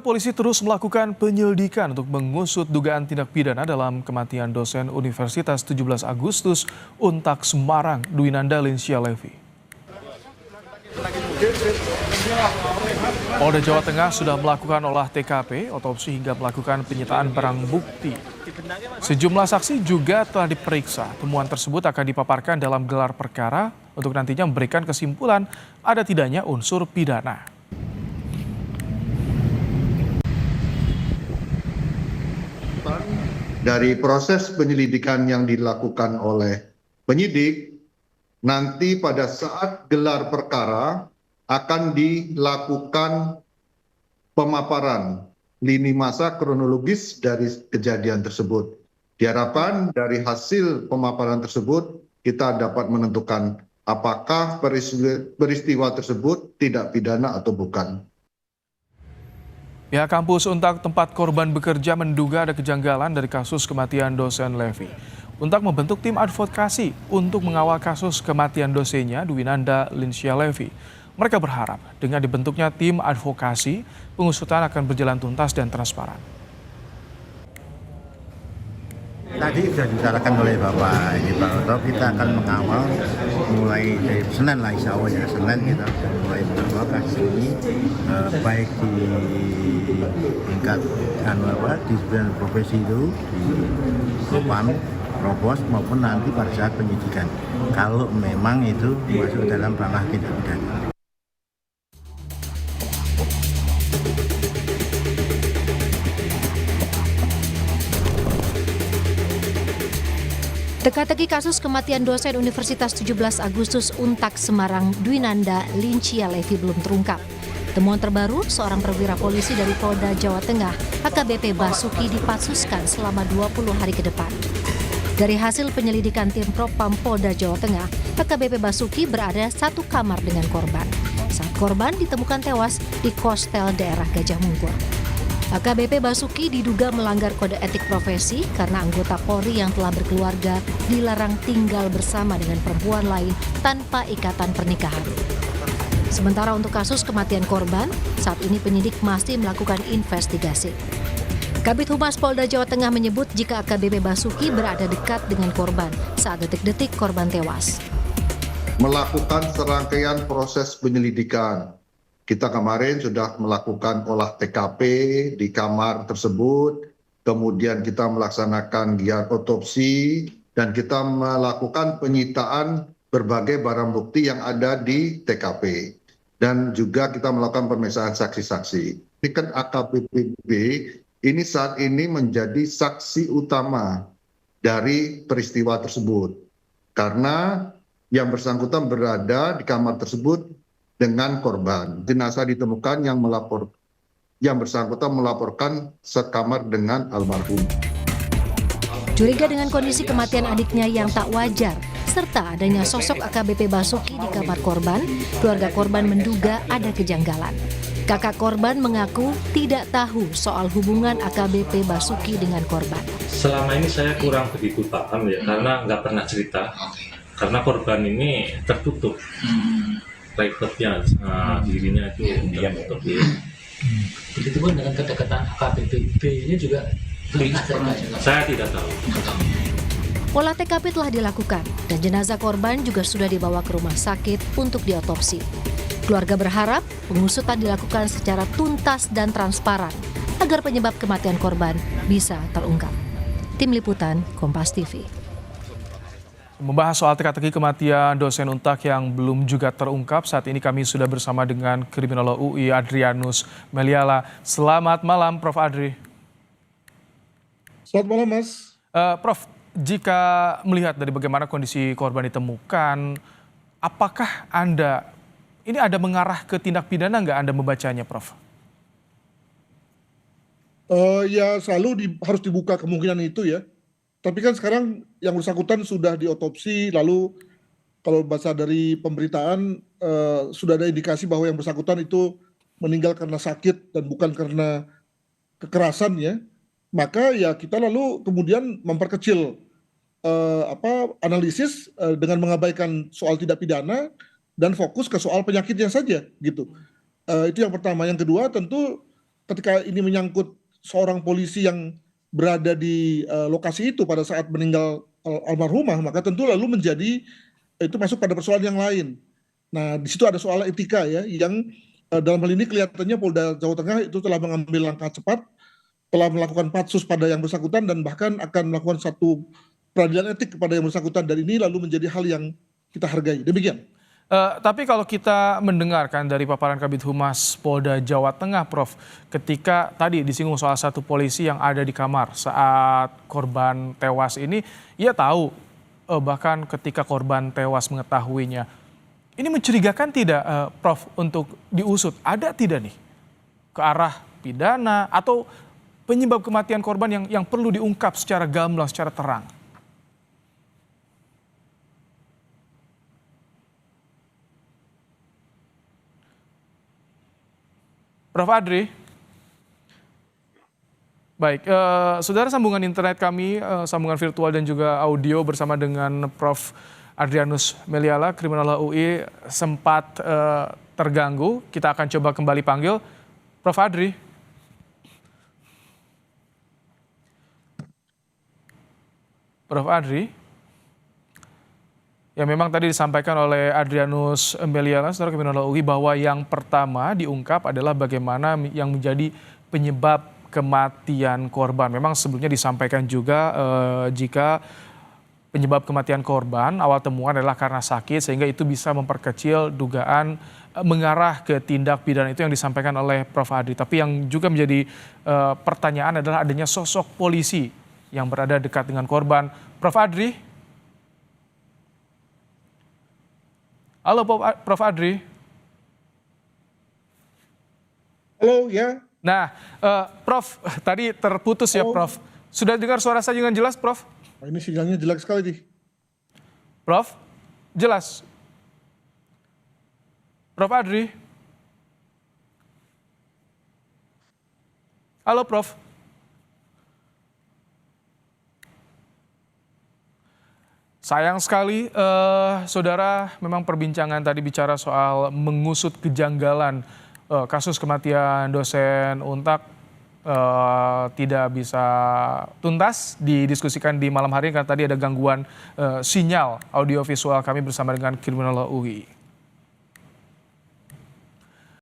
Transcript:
Polisi terus melakukan penyelidikan untuk mengusut dugaan tindak pidana dalam kematian dosen Universitas 17 Agustus Untak Semarang, Dwinanda Lincia Levi. Polda Jawa Tengah sudah melakukan olah TKP, otopsi hingga melakukan penyitaan barang bukti. Sejumlah saksi juga telah diperiksa. Temuan tersebut akan dipaparkan dalam gelar perkara untuk nantinya memberikan kesimpulan ada tidaknya unsur pidana. Dari proses penyelidikan yang dilakukan oleh penyidik, nanti pada saat gelar perkara akan dilakukan pemaparan lini masa kronologis dari kejadian tersebut. Diharapkan dari hasil pemaparan tersebut kita dapat menentukan apakah peristiwa tersebut tidak pidana atau bukan. Pihak kampus Untak tempat korban bekerja menduga ada kejanggalan dari kasus kematian dosen Levi. Untak membentuk tim advokasi untuk mengawal kasus kematian dosennya Dwinanda Lincia Levi. Mereka berharap dengan dibentuknya tim advokasi, pengusutan akan berjalan tuntas dan transparan. Tadi sudah dibicarakan oleh Bapak Oto, kita akan mengawal mulai dari Senin lah, insya Allah ya, Senin kita sudah mulai mengawal kasus ini, baik di tingkat di sembilan profesi itu, di Propam, Provos maupun nanti pada saat penyidikan. Kalau memang itu masuk dalam ranah tindak pidana. Teka-teki kasus kematian dosen Universitas 17 Agustus Untak Semarang Dwinanda Lincia Levi belum terungkap. Temuan terbaru, seorang perwira polisi dari Polda Jawa Tengah, AKBP Basuki dipatsuskan selama 20 hari ke depan. Dari hasil penyelidikan tim Propam Polda Jawa Tengah, AKBP Basuki berada satu kamar dengan korban. Saat korban ditemukan tewas di Kostel daerah Gajah Mungkur. AKBP Basuki diduga melanggar kode etik profesi karena anggota Polri yang telah berkeluarga dilarang tinggal bersama dengan perempuan lain tanpa ikatan pernikahan. Sementara untuk kasus kematian korban, saat ini penyidik masih melakukan investigasi. Kabid Humas Polda Jawa Tengah menyebut jika AKBP Basuki berada dekat dengan korban saat detik-detik korban tewas. Melakukan serangkaian proses penyelidikan. Kita kemarin sudah melakukan olah TKP di kamar tersebut, kemudian kita melaksanakan giat otopsi, dan kita melakukan penyitaan berbagai barang bukti yang ada di TKP. Dan juga kita melakukan pemeriksaan saksi-saksi. Ini kan AKBP ini saat ini menjadi saksi utama dari peristiwa tersebut. Karena yang bersangkutan berada di kamar tersebut dengan korban. Jenazah ditemukan yang bersangkutan melaporkan sekamar dengan almarhum. Curiga dengan kondisi kematian adiknya yang tak wajar, serta adanya sosok AKBP Basuki di kamar korban, keluarga korban menduga ada kejanggalan. Kakak korban mengaku tidak tahu soal hubungan AKBP Basuki dengan korban. Selama ini saya kurang begitu paham ya, karena nggak pernah cerita. Karena korban ini tertutup. Private-nya, dirinya itu tertutup. Begitu pun dengan kedekatan AKBP-nya juga saya tidak tahu. Olah TKP telah dilakukan dan jenazah korban juga sudah dibawa ke rumah sakit untuk diotopsi. Keluarga berharap pengusutan dilakukan secara tuntas dan transparan agar penyebab kematian korban bisa terungkap. Tim Liputan Kompas TV. Membahas soal teka-teki kematian dosen Untak yang belum juga terungkap, saat ini kami sudah bersama dengan kriminolog UI Adrianus Meliala. Selamat malam Prof. Adri. Selamat malam Mas. Prof, jika melihat dari bagaimana kondisi korban ditemukan, apakah ini ada mengarah ke tindak pidana nggak Anda membacanya Prof? Ya selalu harus dibuka kemungkinan itu ya. Tapi kan sekarang yang bersangkutan sudah diotopsi, lalu kalau bahasa dari pemberitaan sudah ada indikasi bahwa yang bersangkutan itu meninggal karena sakit dan bukan karena kekerasan ya. Maka ya kita lalu kemudian memperkecil analisis dengan mengabaikan soal tidak pidana dan fokus ke soal penyakitnya saja gitu. Itu yang pertama. Yang kedua tentu ketika ini menyangkut seorang polisi yang berada di lokasi itu pada saat meninggal almarhumah, maka tentu lalu menjadi itu masuk pada persoalan yang lain. Nah, di situ ada soal etika ya, yang dalam hal ini kelihatannya Polda Jawa Tengah itu telah mengambil langkah cepat, telah melakukan patsus pada yang bersangkutan dan bahkan akan melakukan satu peradilan etik kepada yang bersangkutan, dan ini lalu menjadi hal yang kita hargai. Demikian. Tapi kalau kita mendengarkan dari paparan Kabid Humas Polda Jawa Tengah, Prof, ketika tadi disinggung soal satu polisi yang ada di kamar saat korban tewas ini, ia tahu bahkan ketika korban tewas mengetahuinya. Ini mencurigakan tidak, Prof, untuk diusut? Ada tidak nih ke arah pidana atau penyebab kematian korban yang perlu diungkap secara gamblang, secara terang? Prof Adri? Baik, saudara, sambungan internet kami, sambungan virtual dan juga audio bersama dengan Prof Adrianus Meliala, Kriminolog UI, sempat terganggu. Kita akan coba kembali panggil. Prof Adri? Prof Adri? Ya, memang tadi disampaikan oleh Adrianus Meliala, saudara, Kriminolog UI, bahwa yang pertama diungkap adalah bagaimana yang menjadi penyebab kematian korban. Memang sebelumnya disampaikan juga jika penyebab kematian korban awal temuan adalah karena sakit, sehingga itu bisa memperkecil dugaan mengarah ke tindak pidana itu yang disampaikan oleh Prof Adri. Tapi yang juga menjadi pertanyaan adalah adanya sosok polisi yang berada dekat dengan korban. Prof Adri? Halo Prof Adri? Halo, ya. Nah, Prof, tadi terputus ya, Prof. Sudah dengar suara saya dengan jelas, Prof? Oh, ini sinyalnya jelek sekali nih. Prof, jelas? Prof Adri? Halo, Prof. Sayang sekali, saudara, memang perbincangan tadi bicara soal mengusut kejanggalan kasus kematian dosen Untak tidak bisa tuntas didiskusikan di malam hari ini karena tadi ada gangguan sinyal audiovisual kami bersama dengan Kriminolog UI.